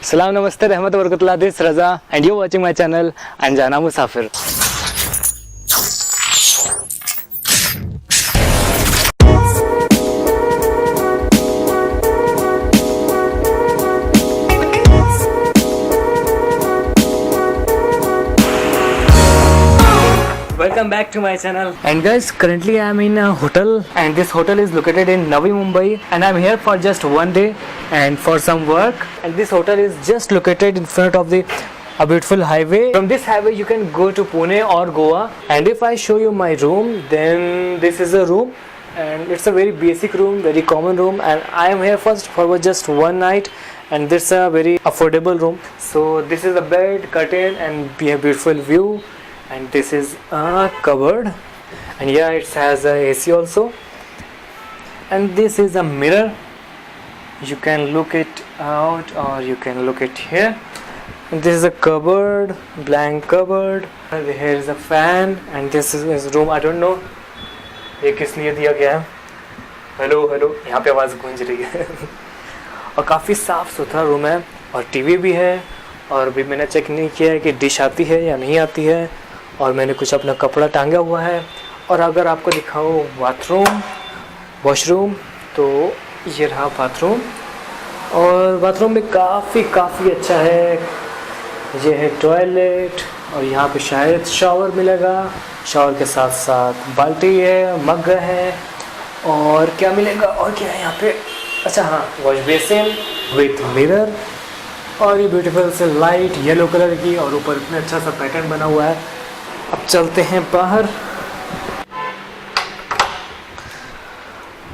सलाम नमस्ते रहमत Barkatullah this Raza and you watching my channel अनजाना मुसाफिर। Welcome back to my channel. And guys, currently I am in a hotel and this hotel is located in Navi Mumbai and I am here for just one day and for some work. And this hotel is just located in front of a beautiful highway. From this highway you can go to Pune or Goa. And if I show you my room, then this is a room and it's a very basic room, very common room, and I am here first for just one night. And this is a very affordable room. So this is a bed, curtain, and a beautiful view. And this is a cupboard, and yeah, it has a AC also. And this is a mirror. You can look it out or you can look it here. And this is a cupboard, blank cupboard. And here is a fan, and this is his room. I don't know ये किस लिए दिया गया है. Hello hello, यहाँ पे आवाज़ गूंज रही है. और काफ़ी साफ़ सुथरा रूम है और टीवी भी है. और अभी मैंने चेक नहीं किया है कि डिश आती है या नहीं आती है. और मैंने कुछ अपना कपड़ा टांगा हुआ है. और अगर आपको दिखाऊं बाथरूम, वॉशरूम, तो ये रहा बाथरूम. और बाथरूम भी काफ़ी अच्छा है. ये है टॉयलेट और यहाँ पे शायद शावर मिलेगा. शावर के साथ साथ बाल्टी है, मग है, और क्या मिलेगा और क्या है यहाँ पे. अच्छा हाँ, वॉश बेसिन विथ मिरर और ये ब्यूटीफुल से लाइट येलो कलर की, और ऊपर इतना अच्छा सा पैटर्न बना हुआ है. अब चलते हैं बाहर.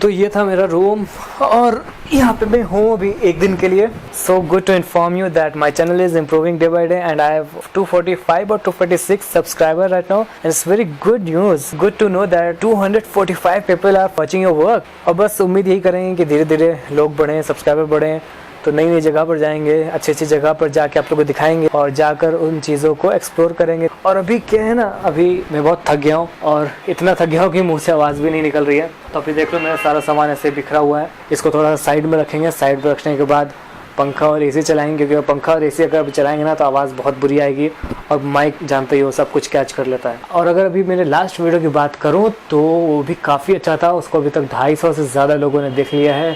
तो ये था मेरा रूम और यहाँ पे मैं हूँ अभी एक दिन के लिए. So good to inform you that my channel is improving day by day and I have 245 और 246 subscriber right now. And it's very good news, good to know that 245 people are watching your work. और बस उम्मीद यही करेंगे कि धीरे धीरे लोग बढ़ें, सब्सक्राइबर बढ़ें, तो नई नई जगह पर जाएंगे, अच्छी जगह पर जाके आप लोगों को दिखाएंगे और जाकर उन चीज़ों को एक्सप्लोर करेंगे. और अभी क्या है ना, अभी मैं बहुत थक गया हूँ और इतना थक गया हूँ कि मुंह से आवाज़ भी नहीं निकल रही है. तो अभी देख लो मेरा सारा सामान ऐसे बिखरा हुआ है. इसको थोड़ा सा साइड में रखेंगे. साइड में रखने के बाद पंखा और एसी चलाएंगे, क्योंकि पंखा और एसी अगर चलाएंगे ना तो आवाज़ बहुत बुरी आएगी. और माइक जानते ही हो सब कुछ कैच कर लेता है. और अगर अभी मेरे लास्ट वीडियो की बात करूँ तो वो भी काफ़ी अच्छा था. उसको अभी तक 250 से ज़्यादा लोगों ने देख लिया है.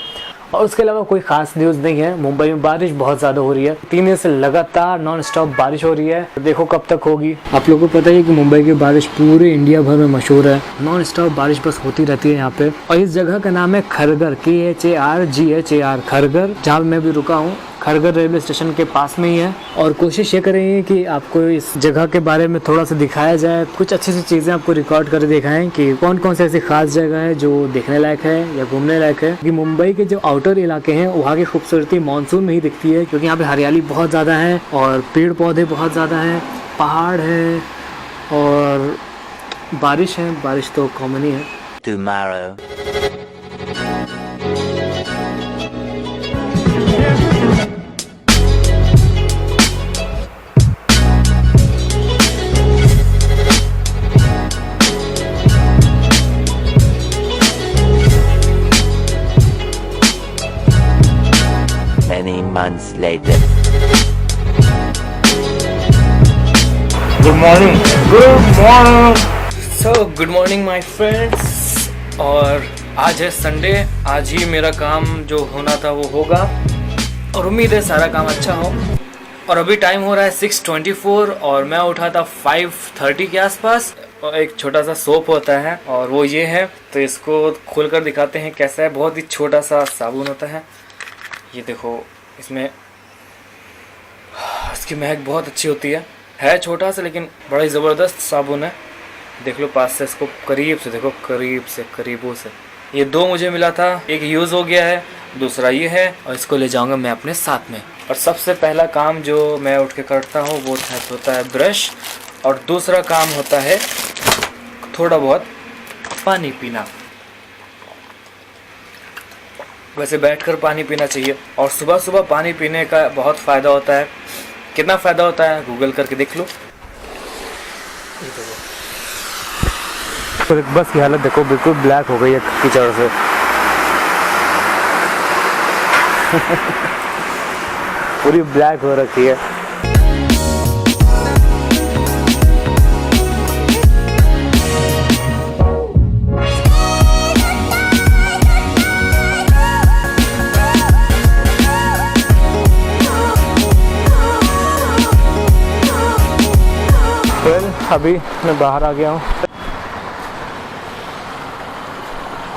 और उसके अलावा कोई ख़ास न्यूज़ नहीं है. मुंबई में बारिश बहुत ज़्यादा हो रही है. 3 दिन से लगातार नॉन स्टॉप बारिश हो रही है. देखो कब तक होगी. आप लोगों को पता ही है कि मुंबई की बारिश पूरे इंडिया भर में मशहूर है. नॉन स्टॉप बारिश बस होती रहती है यहाँ पे. और इस जगह का नाम है खरगर, KHARGHAR, खरगर, जहाँ मैं भी रुका हूँ. खरगर रेलवे स्टेशन के पास में ही है. और कोशिश ये करेंगे कि आपको इस जगह के बारे में थोड़ा सा दिखाया जाए. कुछ अच्छी सी चीज़ें आपको रिकॉर्ड कर दिखाएं कि कौन कौन से ऐसी खास जगह है जो देखने लायक है या घूमने लायक है. कि मुंबई के जो आउटर इलाके हैं वहाँ की खूबसूरती मानसून में ही दिखती है, क्योंकि यहाँ पे हरियाली बहुत ज़्यादा है और पेड़ पौधे बहुत ज़्यादा हैं, पहाड़ है और बारिश है. बारिश तो कॉमन ही है. Tomorrow. Many months later. Good morning. Good morning. So good morning my friends. और आज है संडे. आज ही मेरा काम जो होना था वो होगा और उम्मीद है सारा काम अच्छा हो. और अभी टाइम हो रहा है 6:24 और मैं उठा था 5:30 के आसपास. और एक छोटा सा सोप होता है और वो ये है, तो इसको खोल कर दिखाते हैं कैसा है. बहुत ही छोटा सा साबुन होता है. ये देखो, इसमें इसकी महक बहुत अच्छी होती है छोटा सा लेकिन बड़ा ही ज़बरदस्त साबुन है. देख लो पास से, इसको करीब से देखो, करीबों से. ये 2 मुझे मिला था. एक यूज़ हो गया है, दूसरा ये है, और इसको ले जाऊंगा मैं अपने साथ में. और सबसे पहला काम जो मैं उठ के करता हूँ वो होता है ब्रश. और दूसरा काम होता है थोड़ा बहुत पानी पीना. वैसे बैठकर पानी पीना चाहिए. और सुबह सुबह पानी पीने का बहुत फ़ायदा होता है. कितना फ़ायदा होता है गूगल करके देख लो. तो बस की हालत देखो, बिल्कुल ब्लैक हो गई है कीचड़ से. पूरी ब्लैक हो रखी है। अभी मैं बाहर आ गया हूँ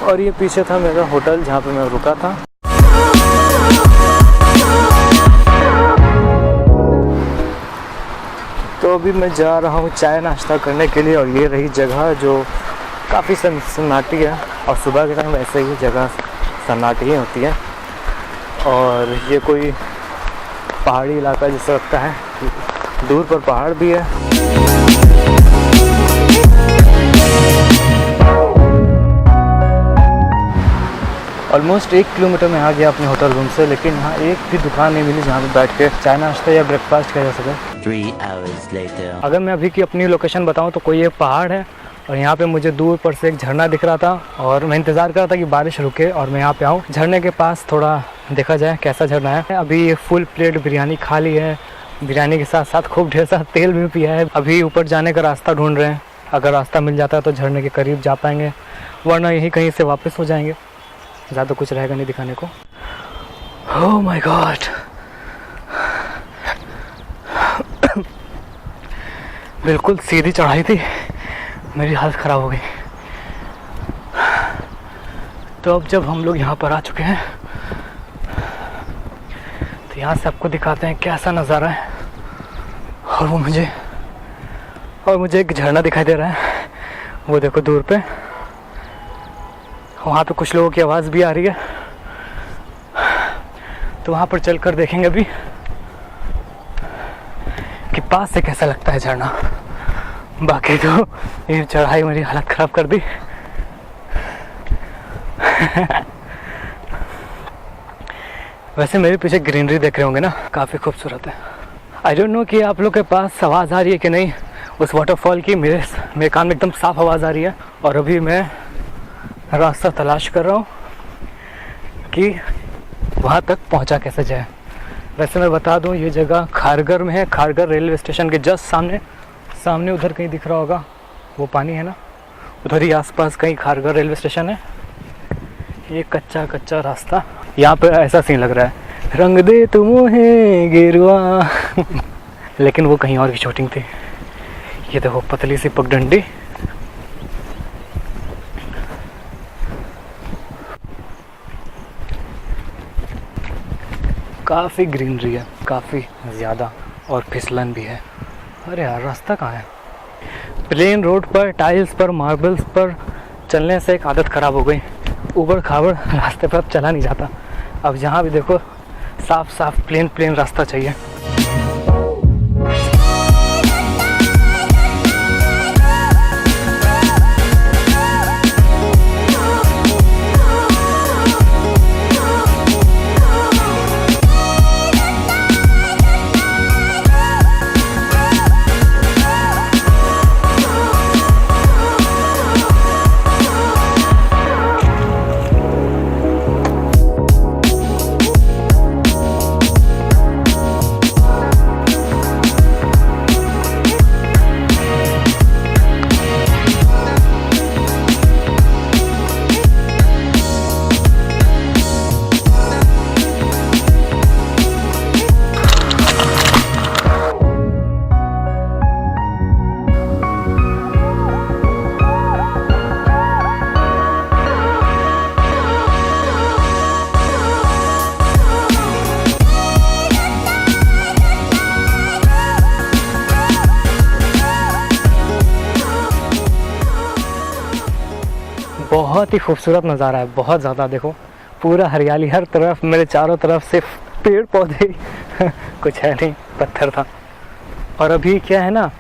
और ये पीछे था मेरा होटल जहाँ पे मैं रुका था। तो अभी मैं जा रहा हूँ चाय नाश्ता करने के लिए और ये रही जगह जो काफ़ी सन्नाटी है और सुबह के टाइम वैसे ही जगह सन्नाटी ही होती है। और ये कोई पहाड़ी इलाका जैसा लगता है, दूर पर पहाड़ भी है। ऑलमोस्ट 1 किलोमीटर में आ गया अपने होटल रूम से, लेकिन यहाँ एक भी दुकान नहीं मिली जहाँ पे बैठ के चाय नाश्ता या ब्रेकफास्ट किया जा सके। 3 hours later. अगर मैं अभी की अपनी लोकेशन बताऊँ तो कोई एक पहाड़ है और यहाँ पे मुझे दूर पर से एक झरना दिख रहा था और मैं इंतज़ार कर रहा था कि बारिश रुके और मैं यहाँ पे आऊँ। झरने के पास थोड़ा देखा जाए कैसा झरना है। अभी फुल प्लेट बिरयानी खा ली है, बिरयानी के साथ साथ खूब ढेर सारा तेल भी पिया है। अभी ऊपर जाने का रास्ता ढूंढ रहे हैं, अगर रास्ता मिल जाता है तो झरने के करीब जा पाएंगे, वरना यहीं कहीं से वापस हो जाएंगे। ज़्यादा कुछ रहेगा नहीं दिखाने को। ओह माय गॉड, बिल्कुल सीधी चढ़ाई थी, मेरी हालत ख़राब हो गई। तो अब जब हम लोग यहाँ पर आ चुके हैं तो यहाँ से आपको दिखाते हैं कैसा नज़ारा है। और मुझे एक झरना दिखाई दे रहा है, वो देखो दूर पे, वहाँ पे कुछ लोगों की आवाज़ भी आ रही है। तो वहाँ पर चलकर देखेंगे अभी कि पास से कैसा लगता है झरना। बाकी तो ये चढ़ाई मेरी हालत ख़राब कर दी। वैसे मेरे पीछे ग्रीनरी देख रहे होंगे ना, काफ़ी खूबसूरत है। आई डोंट नो कि आप लोग के पास आवाज़ आ रही है कि नहीं उस वाटरफॉल की। मेरे कान में एकदम साफ आवाज़ आ रही है। और अभी मैं रास्ता तलाश कर रहा हूँ कि वहाँ तक पहुँचा कैसे जाए। वैसे मैं बता दूँ ये जगह खारगर में है, खारगर रेलवे स्टेशन के जस्ट सामने उधर कहीं दिख रहा होगा वो पानी है ना, उधर ही आसपास कहीं खारगर रेलवे स्टेशन है। ये कच्चा रास्ता, यहाँ पे ऐसा सीन लग रहा है, रंग दे तुम है गिरवा। लेकिन वो कहीं और की शूटिंग थी। ये देखो पतली सी पगडंडी, काफ़ी ग्रीनरी है, काफ़ी ज़्यादा, और फिसलन भी है। अरे यार रास्ता कहाँ है? प्लेन रोड पर, टाइल्स पर, मार्बल्स पर चलने से एक आदत ख़राब हो गई। ऊबड़ खाबड़ रास्ते पर अब चला नहीं जाता। अब जहाँ भी देखो साफ प्लेन रास्ता चाहिए। बहुत ही खूबसूरत नज़ारा है, बहुत ज़्यादा। देखो पूरा हरियाली हर तरफ, मेरे चारों तरफ सिर्फ पेड़ पौधे कुछ है नहीं, पत्थर था। और अभी क्या है ना,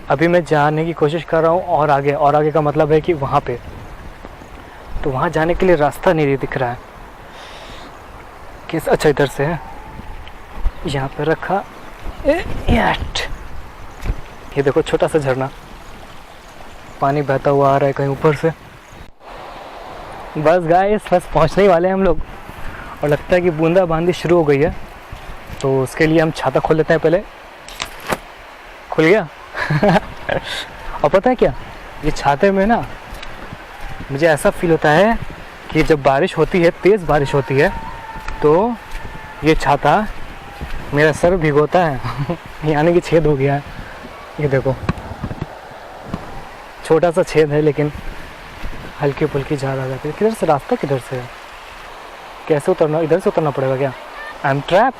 अभी मैं जाने की कोशिश कर रहा हूँ और आगे का मतलब है कि वहाँ पे, तो वहाँ जाने के लिए रास्ता नहीं दिख रहा है। किस अच्छा इधर से है, यहाँ पे रखा। ये देखो छोटा सा झरना, पानी बहता हुआ आ रहा है कहीं ऊपर से। बस गाइस, बस पहुंचने ही वाले हैं हम लोग, और लगता है कि बूंदाबांदी शुरू हो गई है। तो उसके लिए हम छाता खोल लेते हैं पहले। खुल गया। और पता है क्या, ये छाते में ना मुझे ऐसा फील होता है कि जब बारिश होती है, तेज़ बारिश होती है, तो ये छाता मेरा सर भिगोता है। यानी कि छेद हो गया है, ये देखो छोटा सा छेद है, लेकिन हल्की फुल्की झाग आ जाती है। किधर से रास्ता, किधर से है? कैसे उतरना? इधर से उतरना पड़ेगा क्या? I am trap.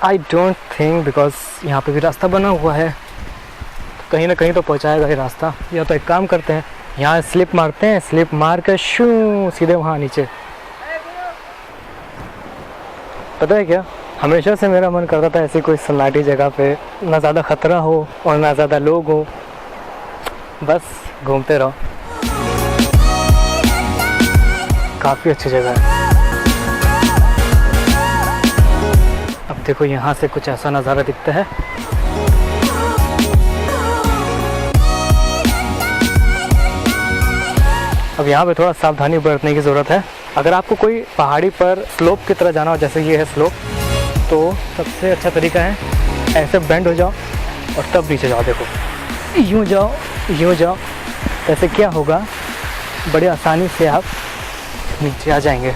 I don't think, because यहाँ पे भी रास्ता बना हुआ है, तो कहीं ना कहीं तो पहुँचाएगा ये रास्ता। या तो एक काम करते हैं, यहाँ स्लिप मारते हैं, स्लिप मार कर शू सीधे वहाँ नीचे। पता है क्या, हमेशा से मेरा मन करता था ऐसी कोई सन्नाटी जगह पे, ना ज़्यादा ख़तरा हो और ना ज़्यादा लोग हो, बस घूमते रहो। काफ़ी अच्छी जगह है। अब देखो यहाँ से कुछ ऐसा नज़ारा दिखता है। अब यहाँ पे थोड़ा सावधानी बरतने की ज़रूरत है। अगर आपको कोई पहाड़ी पर स्लोप की तरह जाना हो, जैसे ये है स्लोप, तो सबसे अच्छा तरीका है ऐसे बेंड हो जाओ और तब नीचे जाओ। देखो यूँ जाओ, यूँ जाओ, ऐसे क्या होगा, बड़े आसानी से आप नीचे आ जाएंगे।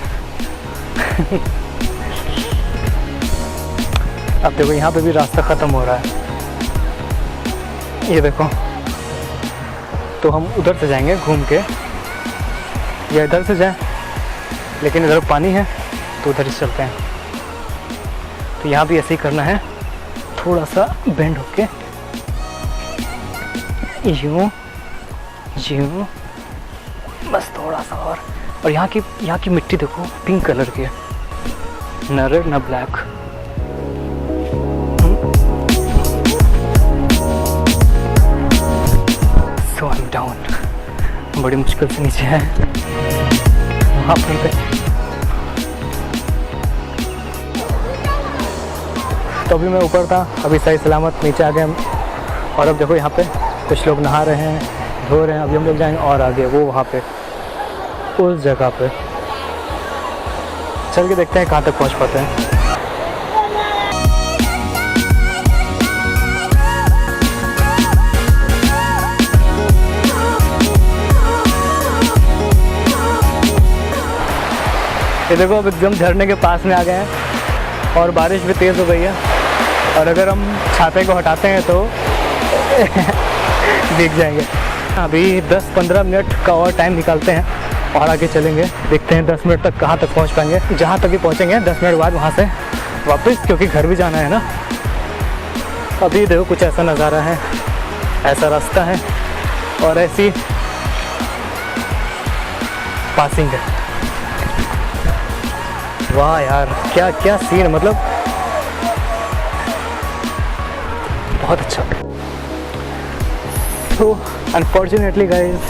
अब देखो यहाँ पे भी रास्ता ख़त्म हो रहा है, ये देखो। तो हम उधर से जाएंगे घूम के, या इधर से जाएं, लेकिन इधर पानी है तो उधर ही चलते हैं। तो यहाँ भी ऐसे ही करना है, थोड़ा सा बेंड होके यूँ यूँ, बस थोड़ा सा और यहाँ की मिट्टी देखो, पिंक कलर की है, न रेड न black. So I am down, बड़ी मुश्किल से नीचे है वहाँ पर। तो अभी मैं ऊपर था, अभी सही सलामत नीचे आ गए हम। और अब देखो यहाँ पे कुछ लोग नहा रहे हैं, धो रहे हैं। अभी हम लोग जाएंगे और आगे, वो वहाँ पे उस जगह पे चल के देखते हैं कहाँ तक पहुँच पाते हैं। ये देखो अब एकदम झरने के पास में आ गए हैं और बारिश भी तेज़ हो गई है। और अगर हम छाते को हटाते हैं तो भीग जाएंगे। अभी 10-15 मिनट का और टाइम निकालते हैं और आगे चलेंगे, देखते हैं 10 मिनट तक कहाँ तक पहुँच पाएंगे। जहाँ तक भी पहुँचेंगे 10 मिनट बाद वहाँ से वापस, क्योंकि घर भी जाना है ना। अभी देखो कुछ ऐसा नज़ारा है, ऐसा रास्ता है और ऐसी पासिंग है। वाह यार, क्या क्या सीन, मतलब बहुत अच्छा। So unfortunately guys,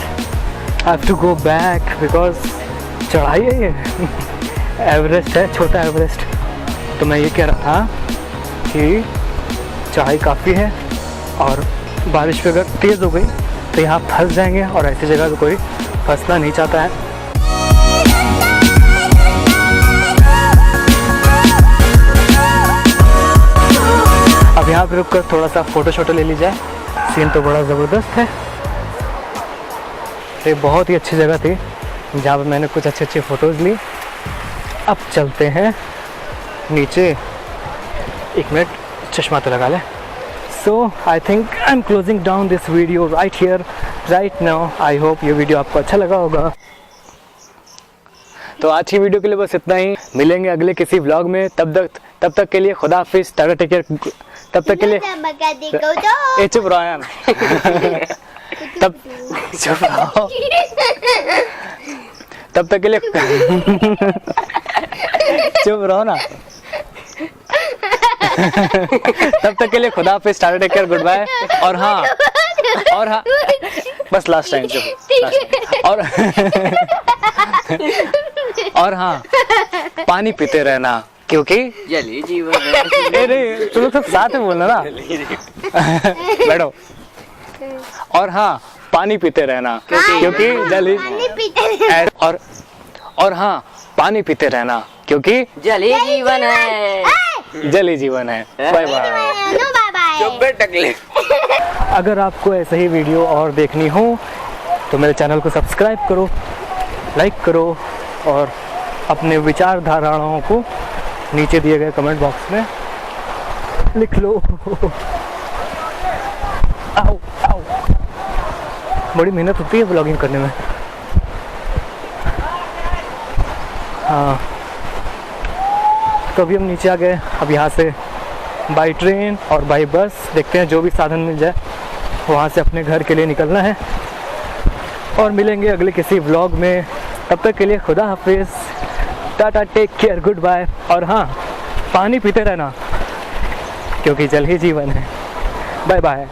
I have to go back because चढ़ाई है ये। एवरेस्ट है, छोटा एवरेस्ट। तो मैं ये कह रहा था कि चढ़ाई काफ़ी है और बारिश पे अगर तेज़ हो गई तो यहाँ फंस जाएंगे, और ऐसी जगह पे कोई फंसना नहीं चाहता है। अब यहाँ पे रुककर थोड़ा सा फ़ोटो ले ली जाए। सीन तो बड़ा ज़बरदस्त है। ये बहुत ही अच्छी जगह थी जहाँ पे मैंने कुछ अच्छे फ़ोटोज़ ली। अब चलते हैं नीचे। एक मिनट, चश्मा तो लगा ले। So I think I am closing down this video right here right now. I hope ये वीडियो आपको अच्छा लगा होगा। तो आज की वीडियो के लिए बस इतना ही। मिलेंगे अगले किसी व्लॉग में। तब तक के लिए खुदा हाफिज़, टाटा, टेक केयर। तब तक के लिए ए चुप रहो यार। तब चुप रहो। तब तक के लिए चुप रहो ना। तब तक के लिए खुदा हाफिज़, tata, take care, goodbye. और हाँ बस लास्ट टाइम चुप। और हाँ, पानी पीते रहना क्योंकि जली जीवन है। नहीं, तुम लोग सब साथ में बोलना ना। बैठो। और हाँ, पानी पीते रहना क्योंकि जली। और हाँ, पानी पीते रहना क्योंकि जली जीवन है। जल ही जीवन है। Bye bye. No bye bye. अगर आपको ऐसे ही वीडियो और देखनी हो तो मेरे चैनल को सब्सक्राइब करो, लाइक करो और अपने विचारधाराओं को नीचे दिए गए कमेंट बॉक्स में लिख लो। आओ आओ, बड़ी मेहनत होती है ब्लॉगिंग करने में। हाँ, तो अभी हम नीचे आ गए। अब यहाँ से बाई ट्रेन और बाई बस देखते हैं, जो भी साधन मिल जाए वहाँ से अपने घर के लिए निकलना है। और मिलेंगे अगले किसी व्लॉग में, तब तक के लिए खुदा हाफिज़, tata, take care, goodbye. और हाँ, पानी पीते रहना क्योंकि जल ही जीवन है। Bye bye.